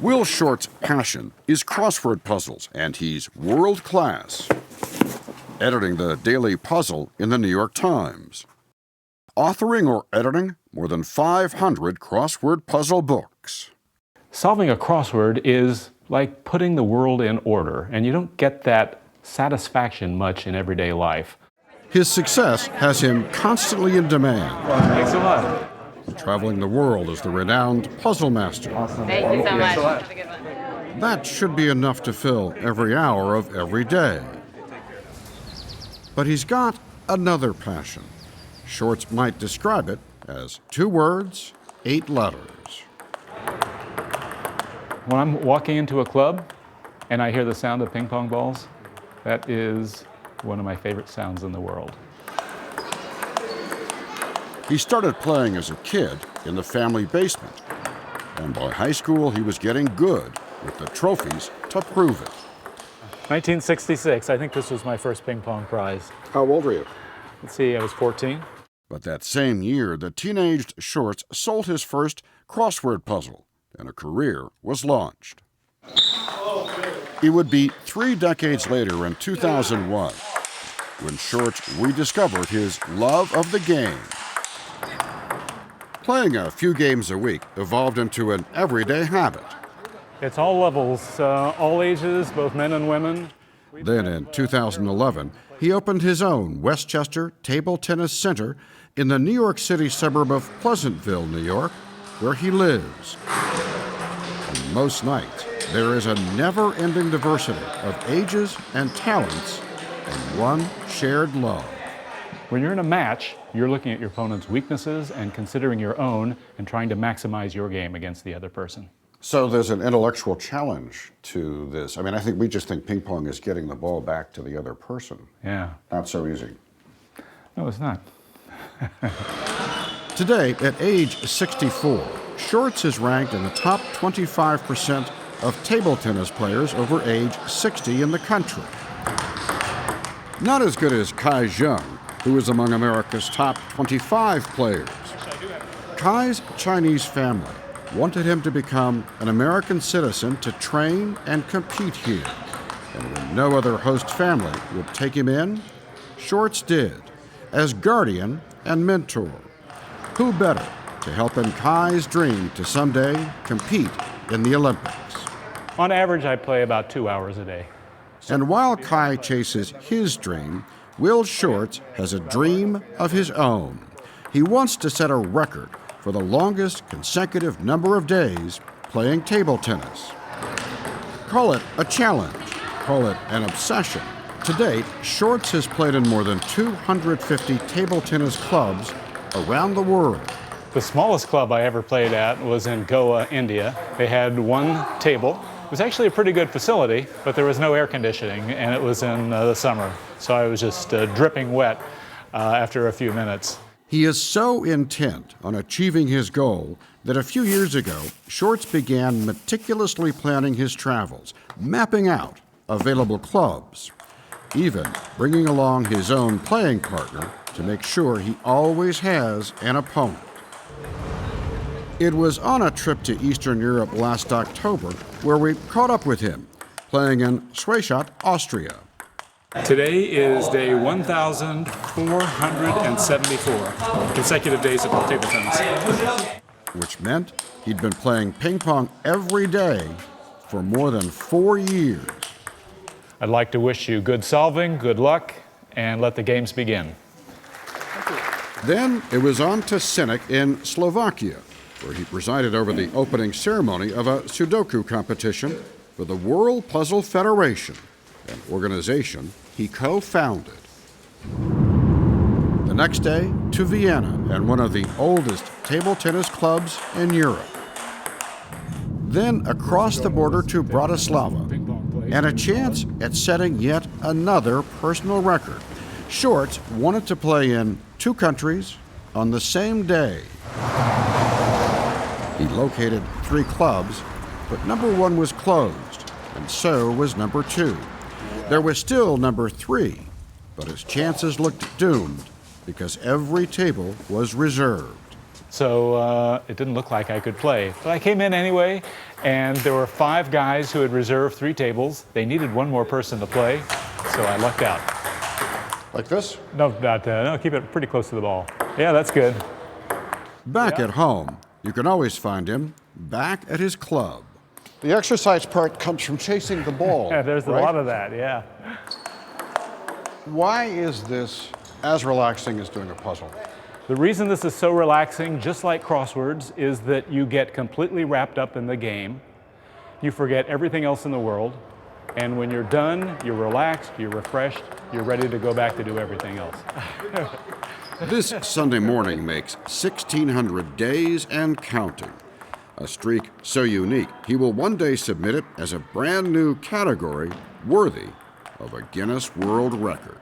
Will Shortz's passion is crossword puzzles, and he's world class, editing the daily puzzle in the New York Times, authoring or editing more than 500 crossword puzzle books. Solving a crossword is like putting the world in order, and you don't get that satisfaction much in everyday life. His success has him constantly in demand. Thanks a lot. Traveling the world as the renowned puzzle master. Awesome. Thank you so much. Have a good one. That should be enough to fill every hour of every day. But he's got another passion. Shortz might describe it as 2 words, 8 letters. When I'm walking into a club and I hear the sound of ping pong balls, that is one of my favorite sounds in the world. He started playing as a kid in the family basement, and by high school he was getting good with the trophies to prove it. 1966, I think this was my first ping pong prize. How old were you? Let's see, I was 14. But that same year, the teenaged Shortz sold his first crossword puzzle, and a career was launched. It would be 3 decades later in 2001 when Shortz rediscovered his love of the game. Playing a few games a week evolved into an everyday habit. It's all levels, all ages, both men and women. Then in 2011, he opened his own Westchester Table Tennis Center in the New York City suburb of Pleasantville, New York, where he lives. And most nights, there is a never-ending diversity of ages and talents and one shared love. When you're in a match, you're looking at your opponent's weaknesses and considering your own and trying to maximize your game against the other person. So there's an intellectual challenge to this. I mean, I think we just think ping pong is getting the ball back to the other person. Yeah. Not so easy. No, it's not. Today, at age 64, Shortz is ranked in the top 25% of table tennis players over age 60 in the country. Not as good as Kai Zheng, who is among America's top 25 players. Kai's Chinese family wanted him to become an American citizen to train and compete here. And when no other host family would take him in, Shortz did, as guardian and mentor. Who better to help in Kai's dream to someday compete in the Olympics? On average, I play about 2 hours a day. And while Kai chases his dream, Will Shortz has a dream of his own. He wants to set a record for the longest consecutive number of days playing table tennis. Call it a challenge, call it an obsession. To date, Shortz has played in more than 250 table tennis clubs around the world. The smallest club I ever played at was in Goa, India. They had 1 table. It was actually a pretty good facility, but there was no air conditioning, and it was in the summer. So I was just dripping wet after a few minutes. He is so intent on achieving his goal that a few years ago, Shortz began meticulously planning his travels, mapping out available clubs, even bringing along his own playing partner to make sure he always has an opponent. It was on a trip to Eastern Europe last October where we caught up with him, playing in Schwechat, Austria. Today is day 1,474 consecutive days of table tennis. Which meant he'd been playing ping pong every day for more than 4 years. I'd like to wish you good solving, good luck, and let the games begin. Then it was on to Senik in Slovakia, where he presided over the opening ceremony of a Sudoku competition for the World Puzzle Federation, an organization he co-founded. The next day, to Vienna and one of the oldest table tennis clubs in Europe. Then across the border to Bratislava, and a chance at setting yet another personal record. Shortz wanted to play in 2 countries on the same day. He located 3 clubs, but number 1 was closed, and so was number 2. There was still number 3, but his chances looked doomed because every table was reserved. So it didn't look like I could play. But I came in anyway, and there were 5 guys who had reserved 3 tables. They needed 1 more person to play, so I lucked out. Like this? No, no, keep it pretty close to the ball. Yeah, that's good. Back at home, you can always find him back at his club. The exercise part comes from chasing the ball. Yeah, there's right? a lot of that, yeah. Why is this as relaxing as doing a puzzle? The reason this is so relaxing, just like crosswords, is that you get completely wrapped up in the game. You forget everything else in the world. And when you're done, you're relaxed, you're refreshed, you're ready to go back to do everything else. This Sunday morning makes 1,600 days and counting. A streak so unique, he will one day submit it as a brand new category worthy of a Guinness World Record.